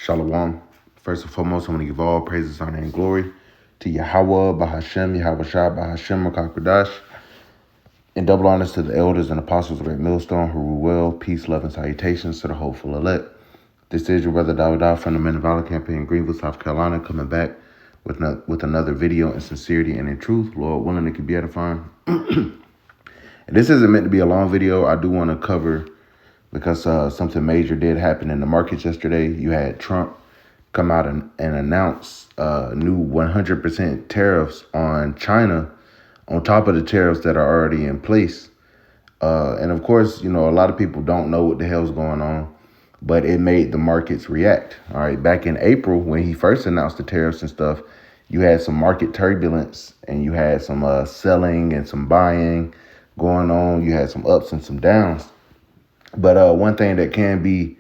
Shalom. First and foremost, I want to give all praises, honor, and glory to Yahweh, Bahashem, Yahweh Shah, Bahashem, Makakodash, and double honors to the elders and apostles of Great Millstone who rule well. Peace, love, and salutations to the hopeful elect. This is your brother Dawudah from the Men of Valor campaign in Greenville, South Carolina, coming back with another video in sincerity and in truth. Lord willing, it can be edifying. And this isn't meant to be a long video. I do want to cover, because something major did happen in the markets yesterday. You had Trump come out and announce new 100% tariffs on China on top of the tariffs that are already in place. And of course, a lot of people don't know what the hell's going on, but it made the markets react. All right. Back in April, when he first announced the tariffs and stuff, you had some market turbulence and you had some selling and some buying going on. You had some ups and some downs. But one thing that can be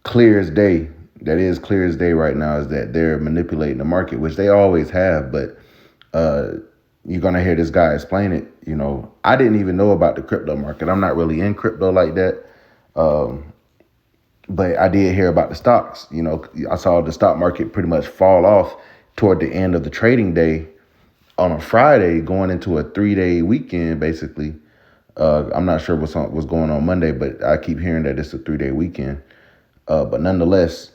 clear as day, that is clear as day right now, is that they're manipulating the market, which they always have. But you're going to hear this guy explain it. I didn't even know about the crypto market. I'm not really in crypto like that. But I did hear about the stocks. I saw the stock market pretty much fall off toward the end of the trading day on a Friday, going into a 3-day weekend, basically. I'm not sure what's going on Monday, but I keep hearing that it's a 3-day weekend. But nonetheless,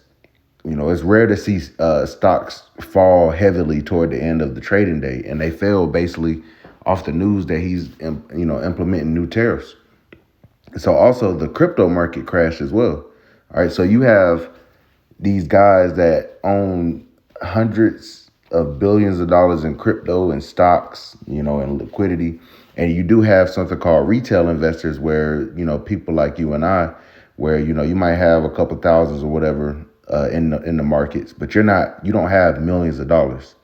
it's rare to see stocks fall heavily toward the end of the trading day, and they fell basically off the news that he's implementing new tariffs. So also the crypto market crashed as well. All right, so you have these guys that own hundreds of billions of dollars in crypto and stocks, and liquidity. And you do have something called retail investors where, people like you and I, where, you might have a couple thousands or whatever in the markets, but you don't have millions of dollars.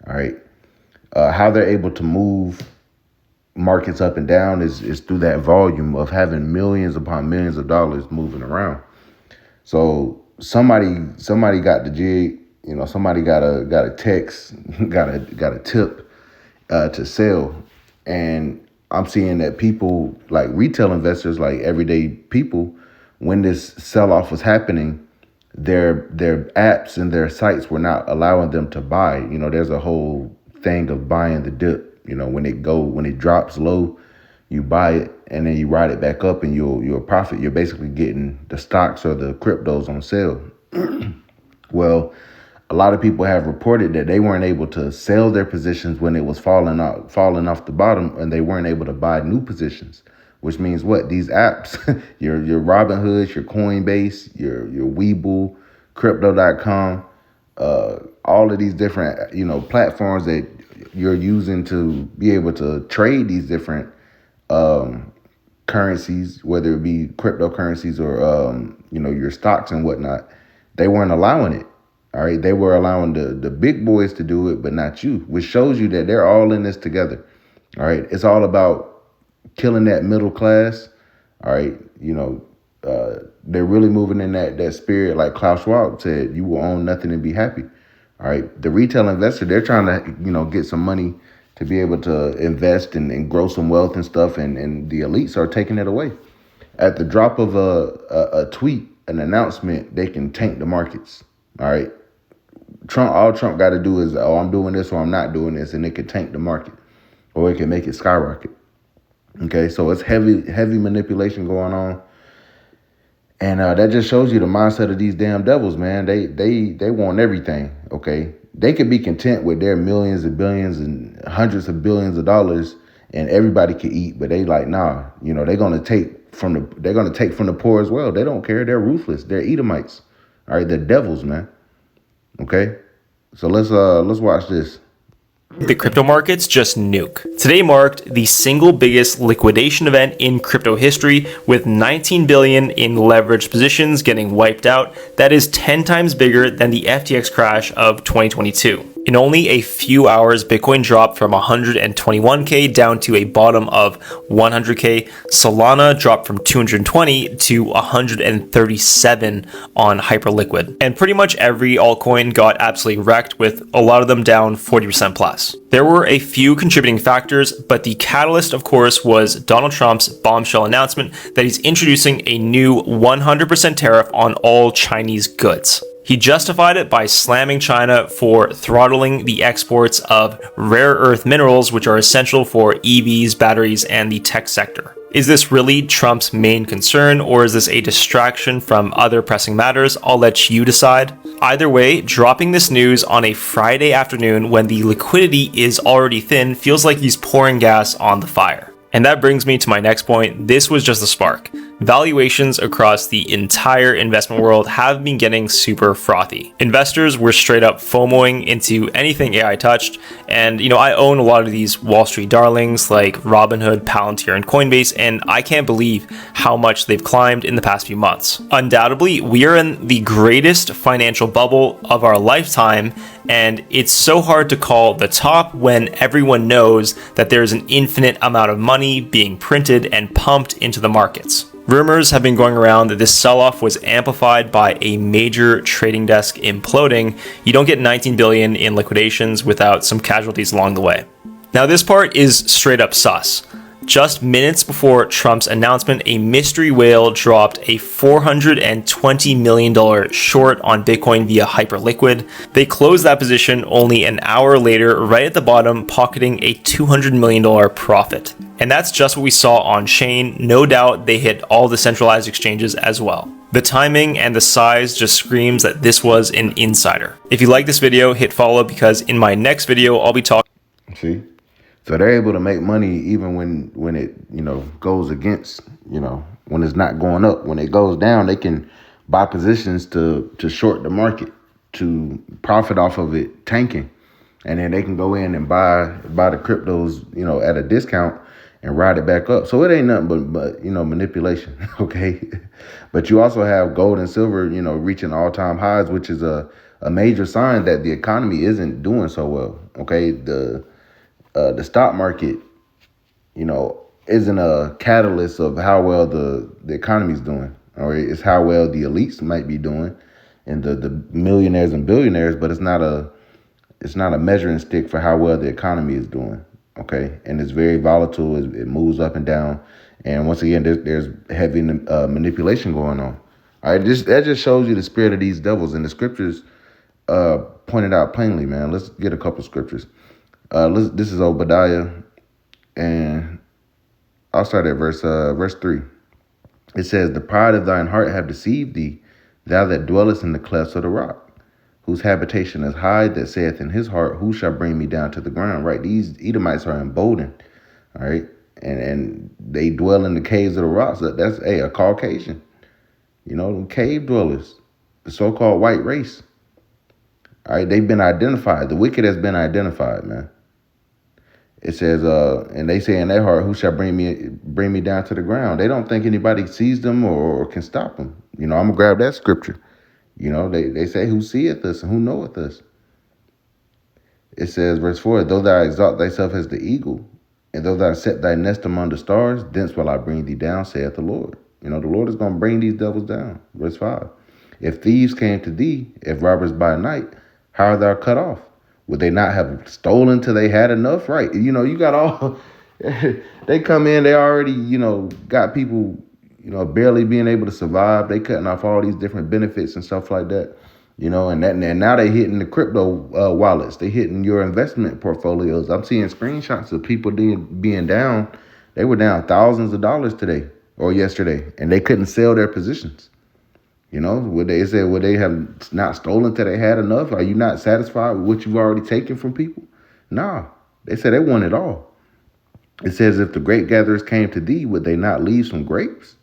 All right. How they're able to move markets up and down is through that volume of having millions upon millions of dollars moving around. So somebody got the jig, somebody got a text, got a tip to sell. And I'm seeing that people like retail investors, like everyday people, when this sell-off was happening, their apps and their sites were not allowing them to buy. There's a whole thing of buying the dip. When it drops low, you buy it and then you ride it back up and you'll profit. You're basically getting the stocks or the cryptos on sale. Well, a lot of people have reported that they weren't able to sell their positions when it was falling off the bottom, and they weren't able to buy new positions, which means what? These apps, your Robinhood, your Coinbase, your Webull, Crypto.com, all of these different, platforms that you're using to be able to trade these different currencies, whether it be cryptocurrencies or, your stocks and whatnot, they weren't allowing it. All right. They were allowing the big boys to do it, but not you, which shows you that they're all in this together. All right. It's all about killing that middle class. All right. They're really moving in that spirit. Like Klaus Schwab said, you will own nothing and be happy. All right. The retail investor, they're trying to, get some money to be able to invest and grow some wealth and stuff. And the elites are taking it away. At the drop of a tweet, an announcement, they can tank the markets. All right. All Trump got to do is, I'm doing this or I'm not doing this, and it could tank the market or it can make it skyrocket. Okay, so it's heavy manipulation going on. And that just shows you the mindset of these damn devils, man. They want everything, okay? They could be content with their millions and billions and hundreds of billions of dollars and everybody can eat, but they like, nah, they're going to take from the poor as well. They don't care. They're ruthless. They're Edomites. All right, they're devils, man. Okay, so let's watch this. The crypto markets just nuke. Today marked the single biggest liquidation event in crypto history, with 19 billion in leveraged positions getting wiped out. That is 10 times bigger than the FTX crash of 2022. In only a few hours, Bitcoin dropped from 121K down to a bottom of 100K. Solana dropped from 220 to 137 on Hyperliquid. And pretty much every altcoin got absolutely wrecked, with a lot of them down 40% plus. There were a few contributing factors, but the catalyst, of course, was Donald Trump's bombshell announcement that he's introducing a new 100% tariff on all Chinese goods. He justified it by slamming China for throttling the exports of rare earth minerals, which are essential for EVs, batteries, and the tech sector. Is this really Trump's main concern, or is this a distraction from other pressing matters? I'll let you decide. Either way, dropping this news on a Friday afternoon when the liquidity is already thin feels like he's pouring gas on the fire. And that brings me to my next point. This was just a spark. Valuations across the entire investment world have been getting super frothy. Investors were straight up FOMOing into anything AI touched. And, I own a lot of these Wall Street darlings like Robinhood, Palantir, and Coinbase, and I can't believe how much they've climbed in the past few months. Undoubtedly, we are in the greatest financial bubble of our lifetime, and it's so hard to call the top when everyone knows that there's an infinite amount of money being printed and pumped into the markets. Rumors have been going around that this sell-off was amplified by a major trading desk imploding. You don't get 19 billion in liquidations without some casualties along the way. Now this part is straight up sus. Just minutes before Trump's announcement, a mystery whale dropped a $420 million short on Bitcoin via Hyperliquid. They closed that position only an hour later, right at the bottom, pocketing a $200 million profit. And that's just what we saw on chain. No doubt they hit all the centralized exchanges as well. The timing and the size just screams that this was an insider. If you like this video, hit follow because in my next video, I'll be talking. See? So they're able to make money even when it, goes against, when it's not going up. When it goes down, they can buy positions to short the market, to profit off of it tanking. And then they can go in and buy the cryptos, at a discount and ride it back up. So it ain't nothing but manipulation, okay? But you also have gold and silver, reaching all-time highs, which is a major sign that the economy isn't doing so well, okay? The stock market, isn't a catalyst of how well the economy's doing, or it's how well the elites might be doing, and the millionaires and billionaires. But it's not a measuring stick for how well the economy is doing, okay? And it's very volatile. It moves up and down, and once again, there's heavy manipulation going on. All right, that just shows you the spirit of these devils, and the scriptures pointed out plainly, man. Let's get a couple scriptures. This is Obadiah, and I'll start at verse 3. It says, "The pride of thine heart have deceived thee, thou that dwellest in the clefts of the rock, whose habitation is high, that saith in his heart, who shall bring me down to the ground?" Right? These Edomites are emboldened, all right? And they dwell in the caves of the rocks. That's a Caucasian, cave dwellers, the so-called white race. All right, they've been identified. The wicked has been identified, man. It says, and they say in their heart, who shall bring me down to the ground? They don't think anybody sees them or can stop them. I'm going to grab that scripture. They say, who seeth us and who knoweth us? It says, verse 4, though thou exalt thyself as the eagle, and though thou set thy nest among the stars, thence will I bring thee down, saith the Lord. The Lord is going to bring these devils down. Verse 5, if thieves came to thee, if robbers by night, how art thou cut off? Would they not have stolen till they had enough? Right. You got all, they come in, they already, got people, barely being able to survive. They cutting off all these different benefits and stuff like that, and now they hitting the crypto wallets. They hitting your investment portfolios. I'm seeing screenshots of people being down. They were down thousands of dollars today or yesterday, and they couldn't sell their positions. Would they have not stolen till they had enough? Are you not satisfied with what you've already taken from people? Nah, they said they want it all. It says, if the grape gatherers came to thee, would they not leave some grapes?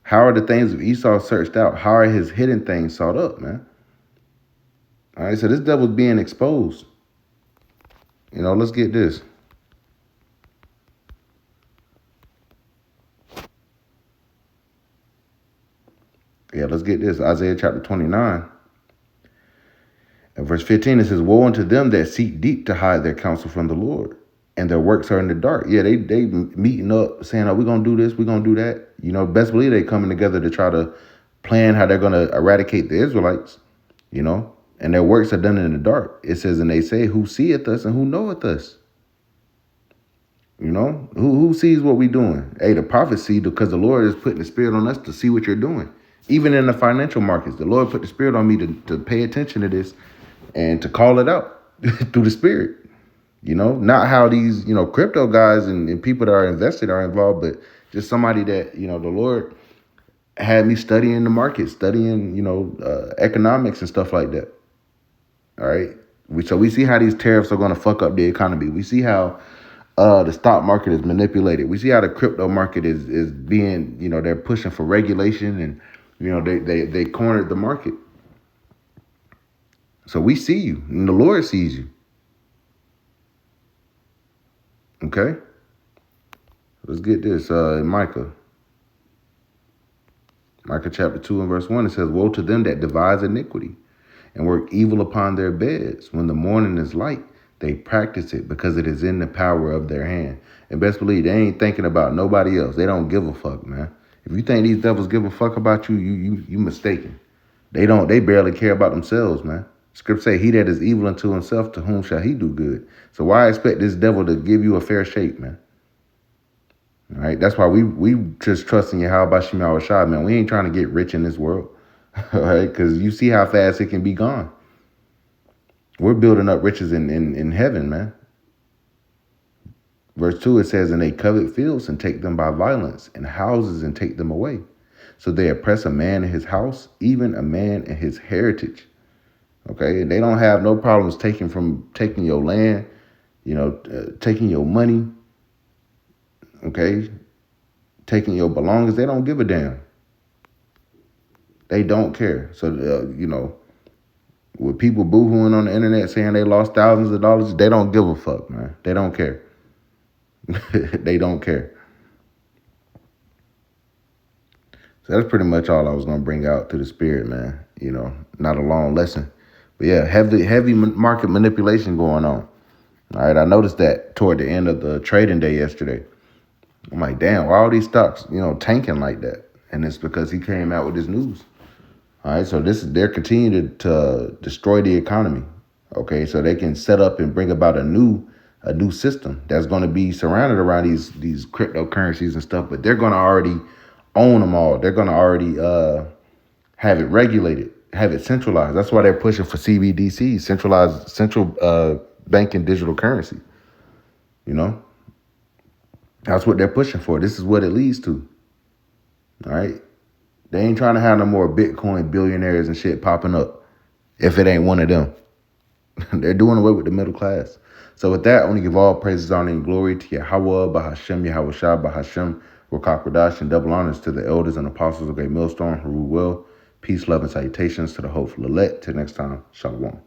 How are the things of Esau searched out? How are his hidden things sought up, man? All right, so this devil's being exposed. Let's get this. Yeah, let's get this. Isaiah chapter 29. And verse 15, it says, woe unto them that seek deep to hide their counsel from the Lord, and their works are in the dark. Yeah, they meeting up saying, we're going to do this, we're going to do that. Best believe they coming together to try to plan how they're going to eradicate the Israelites, and their works are done in the dark. It says, and they say, who seeth us and who knoweth us? Who sees what we're doing? Hey, the prophets see, because the Lord is putting the spirit on us to see what you're doing. Even in the financial markets, the Lord put the spirit on me to pay attention to this and to call it out through the spirit. Not how these, crypto guys and people that are invested are involved, but just somebody that, the Lord had me studying the market, studying, economics and stuff like that. All right. So we see how these tariffs are going to fuck up the economy. We see how the stock market is manipulated. We see how the crypto market is being, they're pushing for regulation and, they cornered the market. So we see you and the Lord sees you. Okay. Let's get this. In Micah chapter 2 and verse 1, it says, "Woe to them that devise iniquity and work evil upon their beds. When the morning is light, they practice it because it is in the power of their hand." And best believe they ain't thinking about nobody else. They don't give a fuck, man. If you think these devils give a fuck about you, you mistaken. They don't. They barely care about themselves, man. Scripture say, "He that is evil unto himself, to whom shall he do good?" So why expect this devil to give you a fair shake, man? All right. That's why we just trusting Yahweh Shem Yahushua, man. We ain't trying to get rich in this world. All right, because you see how fast it can be gone. We're building up riches in heaven, man. Verse 2, it says, "And they covet fields and take them by violence, and houses and take them away. So they oppress a man in his house, even a man in his heritage." Okay, they don't have no problems taking your land, taking your money, okay, taking your belongings. They don't give a damn. They don't care. So, with people boohooing on the internet saying they lost thousands of dollars, they don't give a fuck, man. They don't care. They don't care. So that's pretty much all I was going to bring out to the spirit, man. Not a long lesson. But yeah, heavy market manipulation going on. All right, I noticed that toward the end of the trading day yesterday. I'm like, damn, why are all these stocks, tanking like that? And it's because he came out with this news. All right, so they're continuing to destroy the economy. Okay, so they can set up and bring about a new system that's going to be surrounded around these cryptocurrencies and stuff. But they're going to already own them all. They're going to already have it regulated, have it centralized. That's why they're pushing for CBDC, central banking digital currency. That's what they're pushing for. This is what it leads to. All right. They ain't trying to have no more Bitcoin billionaires and shit popping up if it ain't one of them. They're doing away with the middle class. So with that, I want to give all praises, honor, and glory to Yahweh, Bahashem, Yahushua, Bahashem, Rakakwadash, and double honors to the elders and apostles of Great Millstone who rule well. Peace, love, and salutations to the hopeful elect. Till next time, Shalom.